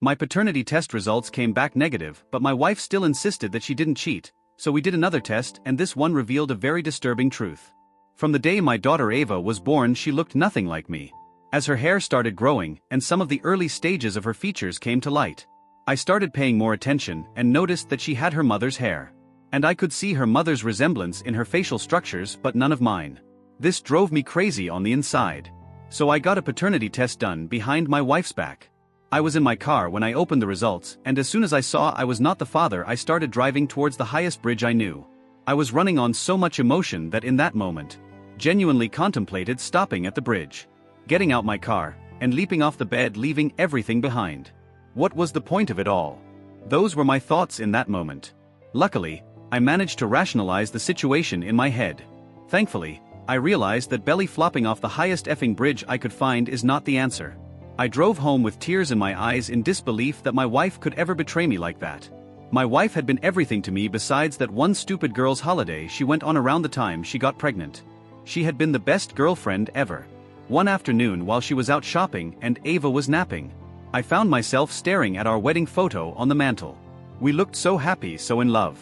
My paternity test results came back negative, but my wife still insisted that she didn't cheat, so we did another test, and this one revealed a very disturbing truth. From the day my daughter Ava was born, she looked nothing like me. As her hair started growing, and some of the early stages of her features came to light, I started paying more attention and noticed that she had her mother's hair. And I could see her mother's resemblance in her facial structures, but none of mine. This drove me crazy on the inside. So I got a paternity test done behind my wife's back. I was in my car when I opened the results, and as soon as I saw I was not the father, I started driving towards the highest bridge I knew. I was running on so much emotion that in that moment, genuinely contemplated stopping at the bridge, getting out my car, and leaping off the bed, leaving everything behind. What was the point of it all? Those were my thoughts in that moment. Luckily, I managed to rationalize the situation in my head. Thankfully, I realized that belly flopping off the highest effing bridge I could find is not the answer. I drove home with tears in my eyes in disbelief that my wife could ever betray me like that. My wife had been everything to me besides that one stupid girl's holiday she went on around the time she got pregnant. She had been the best girlfriend ever. One afternoon while she was out shopping and Ava was napping, I found myself staring at our wedding photo on the mantle. We looked so happy, so in love.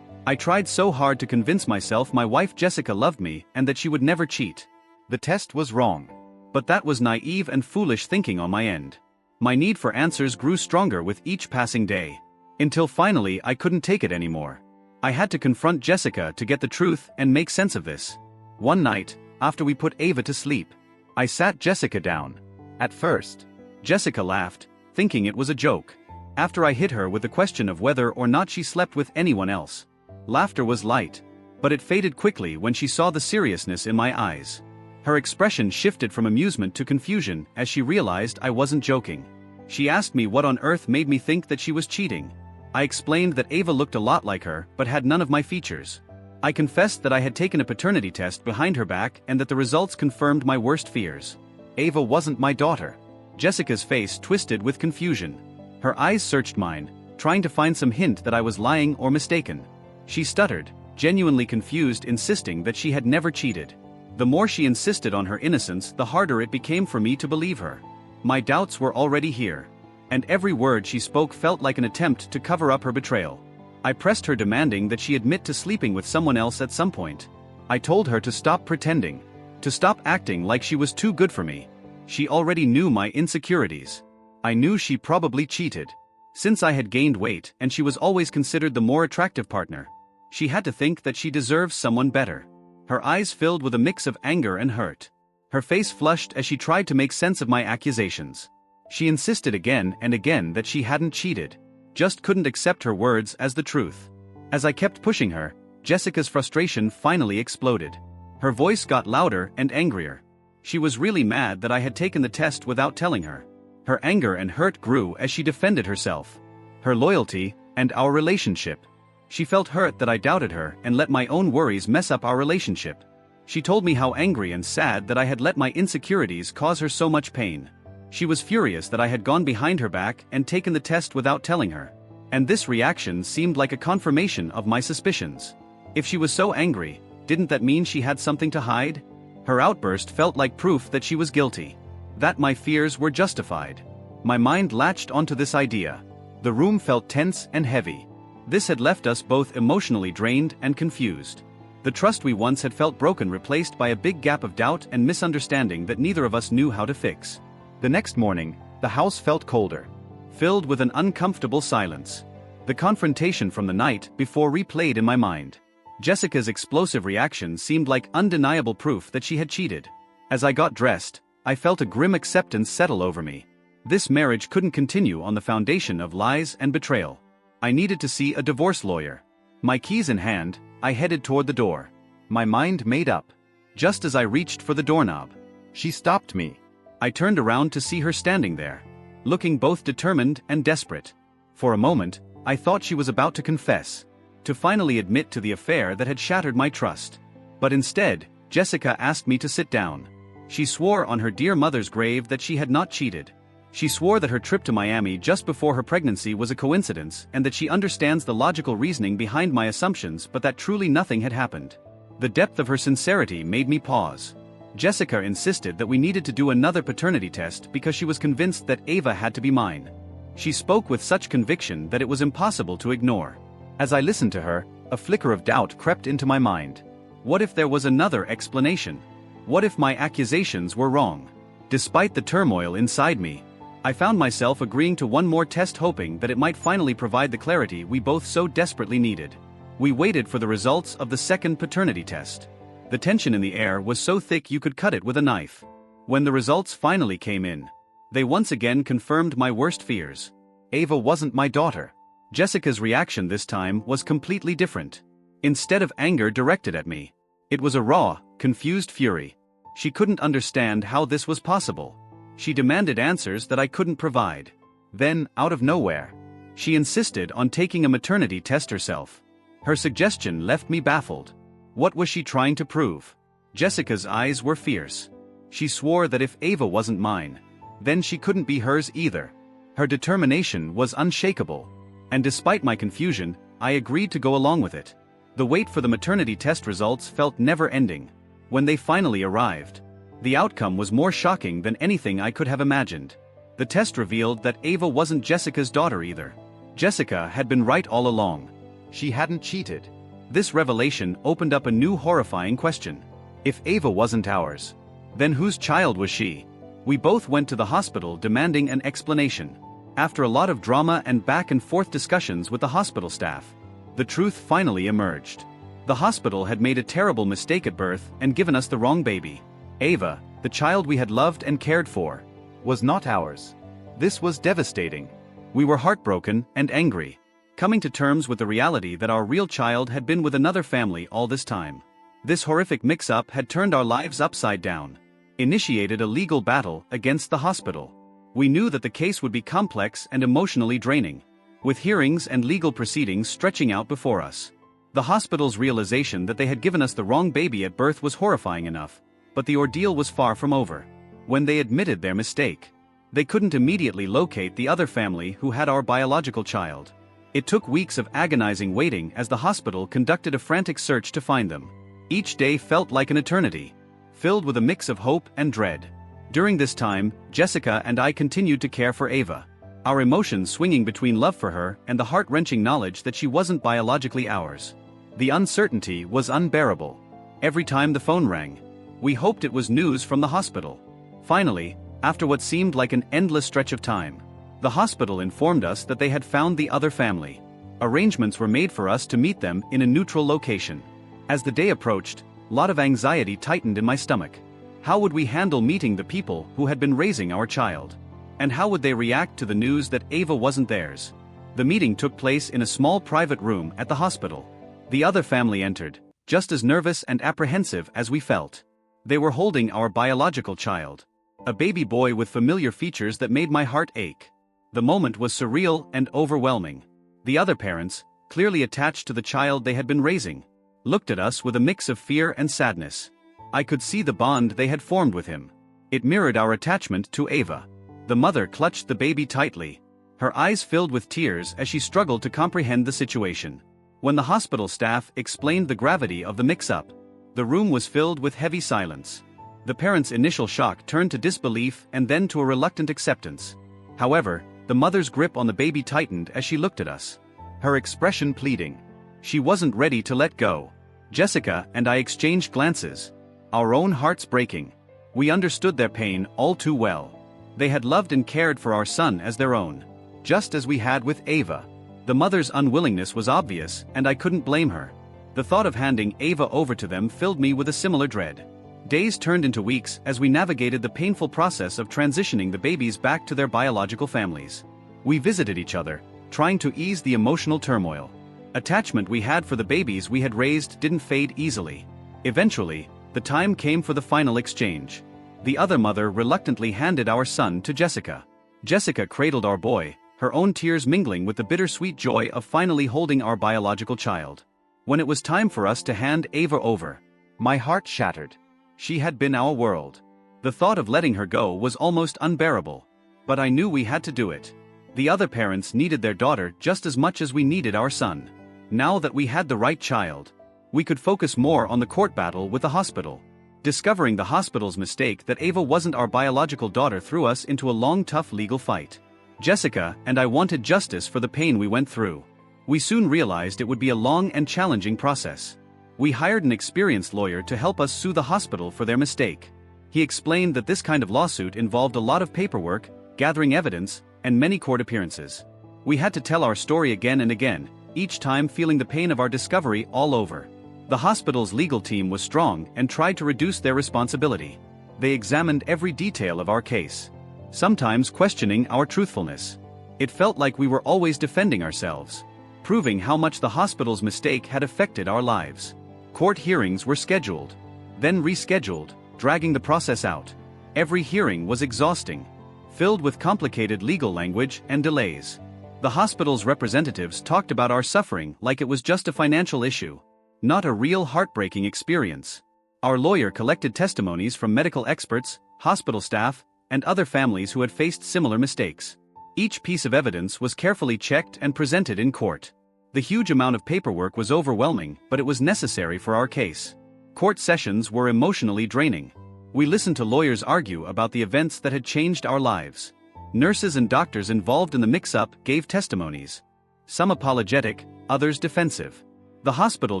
I tried so hard to convince myself my wife Jessica loved me and that she would never cheat. The test was wrong. But that was naive and foolish thinking on my end. My need for answers grew stronger with each passing day. Until finally I couldn't take it anymore. I had to confront Jessica to get the truth and make sense of this. One night, after we put Ava to sleep, I sat Jessica down. At first, Jessica laughed, thinking it was a joke. After I hit her with the question of whether or not she slept with anyone else, laughter was light, but it faded quickly when she saw the seriousness in my eyes. Her expression shifted from amusement to confusion as she realized I wasn't joking. She asked me what on earth made me think that she was cheating. I explained that Ava looked a lot like her but had none of my features. I confessed that I had taken a paternity test behind her back and that the results confirmed my worst fears. Ava wasn't my daughter. Jessica's face twisted with confusion. Her eyes searched mine, trying to find some hint that I was lying or mistaken. She stuttered, genuinely confused, insisting that she had never cheated. The more she insisted on her innocence, the harder it became for me to believe her. My doubts were already here. And every word she spoke felt like an attempt to cover up her betrayal. I pressed her, demanding that she admit to sleeping with someone else at some point. I told her to stop pretending, to stop acting like she was too good for me. She already knew my insecurities. I knew she probably cheated. Since I had gained weight and she was always considered the more attractive partner, she had to think that she deserves someone better. Her eyes filled with a mix of anger and hurt. Her face flushed as she tried to make sense of my accusations. She insisted again and again that she hadn't cheated, just couldn't accept her words as the truth. As I kept pushing her, Jessica's frustration finally exploded. Her voice got louder and angrier. She was really mad that I had taken the test without telling her. Her anger and hurt grew as she defended herself, her loyalty, and our relationship. She felt hurt that I doubted her and let my own worries mess up our relationship. She told me how angry and sad that I had let my insecurities cause her so much pain. She was furious that I had gone behind her back and taken the test without telling her. And this reaction seemed like a confirmation of my suspicions. If she was so angry, didn't that mean she had something to hide? Her outburst felt like proof that she was guilty. That my fears were justified. My mind latched onto this idea. The room felt tense and heavy. This had left us both emotionally drained and confused. The trust we once had felt broken replaced by a big gap of doubt and misunderstanding that neither of us knew how to fix. The next morning, the house felt colder, filled with an uncomfortable silence. The confrontation from the night before replayed in my mind. Jessica's explosive reaction seemed like undeniable proof that she had cheated. As I got dressed, I felt a grim acceptance settle over me. This marriage couldn't continue on the foundation of lies and betrayal. I needed to see a divorce lawyer. My keys in hand, I headed toward the door. My mind made up. Just as I reached for the doorknob, she stopped me. I turned around to see her standing there, looking both determined and desperate. For a moment, I thought she was about to confess, to finally admit to the affair that had shattered my trust. But instead, Jessica asked me to sit down. She swore on her dear mother's grave that she had not cheated. She swore that her trip to Miami just before her pregnancy was a coincidence and that she understands the logical reasoning behind my assumptions, but that truly nothing had happened. The depth of her sincerity made me pause. Jessica insisted that we needed to do another paternity test because she was convinced that Ava had to be mine. She spoke with such conviction that it was impossible to ignore. As I listened to her, a flicker of doubt crept into my mind. What if there was another explanation? What if my accusations were wrong? Despite the turmoil inside me, I found myself agreeing to one more test, hoping that it might finally provide the clarity we both so desperately needed. We waited for the results of the second paternity test. The tension in the air was so thick you could cut it with a knife. When the results finally came in, they once again confirmed my worst fears. Ava wasn't my daughter. Jessica's reaction this time was completely different. Instead of anger directed at me, it was a raw, confused fury. She couldn't understand how this was possible. She demanded answers that I couldn't provide. Then, out of nowhere, she insisted on taking a maternity test herself. Her suggestion left me baffled. What was she trying to prove? Jessica's eyes were fierce. She swore that if Ava wasn't mine, then she couldn't be hers either. Her determination was unshakable. And despite my confusion, I agreed to go along with it. The wait for the maternity test results felt never-ending. When they finally arrived, the outcome was more shocking than anything I could have imagined. The test revealed that Ava wasn't Jessica's daughter either. Jessica had been right all along. She hadn't cheated. This revelation opened up a new horrifying question. If Ava wasn't ours, then whose child was she? We both went to the hospital demanding an explanation. After a lot of drama and back-and-forth discussions with the hospital staff, the truth finally emerged. The hospital had made a terrible mistake at birth and given us the wrong baby. Ava, the child we had loved and cared for, was not ours. This was devastating. We were heartbroken and angry, coming to terms with the reality that our real child had been with another family all this time. This horrific mix-up had turned our lives upside down, initiated a legal battle against the hospital. We knew that the case would be complex and emotionally draining, with hearings and legal proceedings stretching out before us. The hospital's realization that they had given us the wrong baby at birth was horrifying enough, but the ordeal was far from over. When they admitted their mistake, they couldn't immediately locate the other family who had our biological child. It took weeks of agonizing waiting as the hospital conducted a frantic search to find them. Each day felt like an eternity, filled with a mix of hope and dread. During this time, Jessica and I continued to care for Ava, our emotions swinging between love for her and the heart-wrenching knowledge that she wasn't biologically ours. The uncertainty was unbearable. Every time the phone rang, we hoped it was news from the hospital. Finally, after what seemed like an endless stretch of time, the hospital informed us that they had found the other family. Arrangements were made for us to meet them in a neutral location. As the day approached, a lot of anxiety tightened in my stomach. How would we handle meeting the people who had been raising our child? And how would they react to the news that Ava wasn't theirs? The meeting took place in a small private room at the hospital. The other family entered, just as nervous and apprehensive as we felt. They were holding our biological child, a baby boy with familiar features that made my heart ache. The moment was surreal and overwhelming. The other parents, clearly attached to the child they had been raising, looked at us with a mix of fear and sadness. I could see the bond they had formed with him. It mirrored our attachment to Ava. The mother clutched the baby tightly, her eyes filled with tears as she struggled to comprehend the situation. When the hospital staff explained the gravity of the mix-up, the room was filled with heavy silence. The parents' initial shock turned to disbelief and then to a reluctant acceptance. However, the mother's grip on the baby tightened as she looked at us, her expression pleading. She wasn't ready to let go. Jessica and I exchanged glances, our own hearts breaking. We understood their pain all too well. They had loved and cared for our son as their own, just as we had with Ava. The mother's unwillingness was obvious, and I couldn't blame her. The thought of handing Ava over to them filled me with a similar dread. Days turned into weeks as we navigated the painful process of transitioning the babies back to their biological families. We visited each other, trying to ease the emotional turmoil. Attachment we had for the babies we had raised didn't fade easily. Eventually, the time came for the final exchange. The other mother reluctantly handed our son to Jessica. Jessica cradled our boy, her own tears mingling with the bittersweet joy of finally holding our biological child. When it was time for us to hand Ava over, my heart shattered. She had been our world. The thought of letting her go was almost unbearable. But I knew we had to do it. The other parents needed their daughter just as much as we needed our son. Now that we had the right child, we could focus more on the court battle with the hospital. Discovering the hospital's mistake that Ava wasn't our biological daughter threw us into a long, tough legal fight. Jessica and I wanted justice for the pain we went through. We soon realized it would be a long and challenging process. We hired an experienced lawyer to help us sue the hospital for their mistake. He explained that this kind of lawsuit involved a lot of paperwork, gathering evidence, and many court appearances. We had to tell our story again and again, each time feeling the pain of our discovery all over. The hospital's legal team was strong and tried to reduce their responsibility. They examined every detail of our case, sometimes questioning our truthfulness. It felt like we were always defending ourselves, proving how much the hospital's mistake had affected our lives. Court hearings were scheduled, then rescheduled, dragging the process out. Every hearing was exhausting, filled with complicated legal language and delays. The hospital's representatives talked about our suffering like it was just a financial issue, not a real heartbreaking experience. Our lawyer collected testimonies from medical experts, hospital staff, and other families who had faced similar mistakes. Each piece of evidence was carefully checked and presented in court. The huge amount of paperwork was overwhelming, but it was necessary for our case. Court sessions were emotionally draining. We listened to lawyers argue about the events that had changed our lives. Nurses and doctors involved in the mix-up gave testimonies, some apologetic, others defensive. The hospital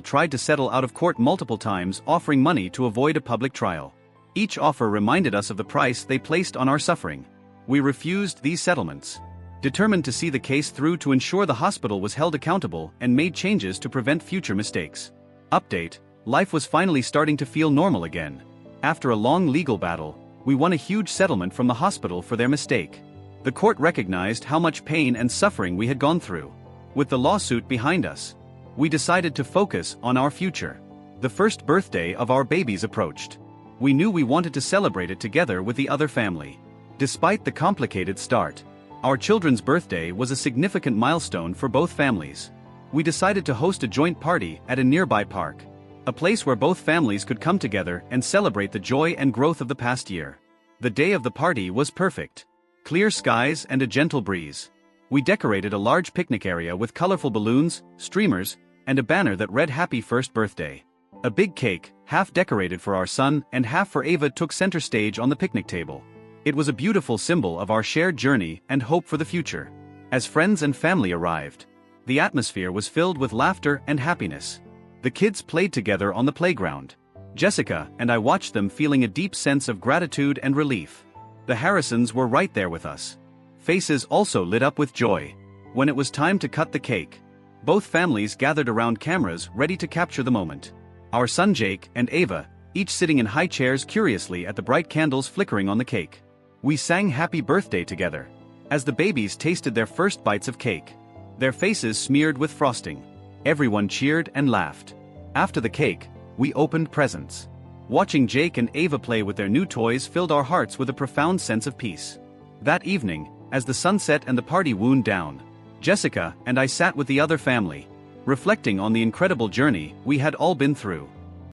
tried to settle out of court multiple times, offering money to avoid a public trial. Each offer reminded us of the price they placed on our suffering. We refused these settlements, determined to see the case through to ensure the hospital was held accountable and made changes to prevent future mistakes. Update: life was finally starting to feel normal again. After a long legal battle, we won a huge settlement from the hospital for their mistake. The court recognized how much pain and suffering we had gone through. With the lawsuit behind us, we decided to focus on our future. The first birthday of our babies approached. We knew we wanted to celebrate it together with the other family. Despite the complicated start, our children's birthday was a significant milestone for both families. We decided to host a joint party at a nearby park, a place where both families could come together and celebrate the joy and growth of the past year. The day of the party was perfect. Clear skies and a gentle breeze. We decorated a large picnic area with colorful balloons, streamers, and a banner that read "Happy First Birthday." A big cake, half decorated for our son and half for Ava, took center stage on the picnic table. It was a beautiful symbol of our shared journey and hope for the future. As friends and family arrived, the atmosphere was filled with laughter and happiness. The kids played together on the playground. Jessica and I watched them, feeling a deep sense of gratitude and relief. The Harrisons were right there with us. Faces also lit up with joy. When it was time to cut the cake, both families gathered around cameras ready to capture the moment. Our son Jake and Ava, each sitting in high chairs curiously at the bright candles flickering on the cake. We sang "Happy Birthday" together. As the babies tasted their first bites of cake, their faces smeared with frosting, everyone cheered and laughed. After the cake, we opened presents. Watching Jake and Ava play with their new toys filled our hearts with a profound sense of peace. That evening, as the sun set and the party wound down, Jessica and I sat with the other family, reflecting on the incredible journey we had all been through.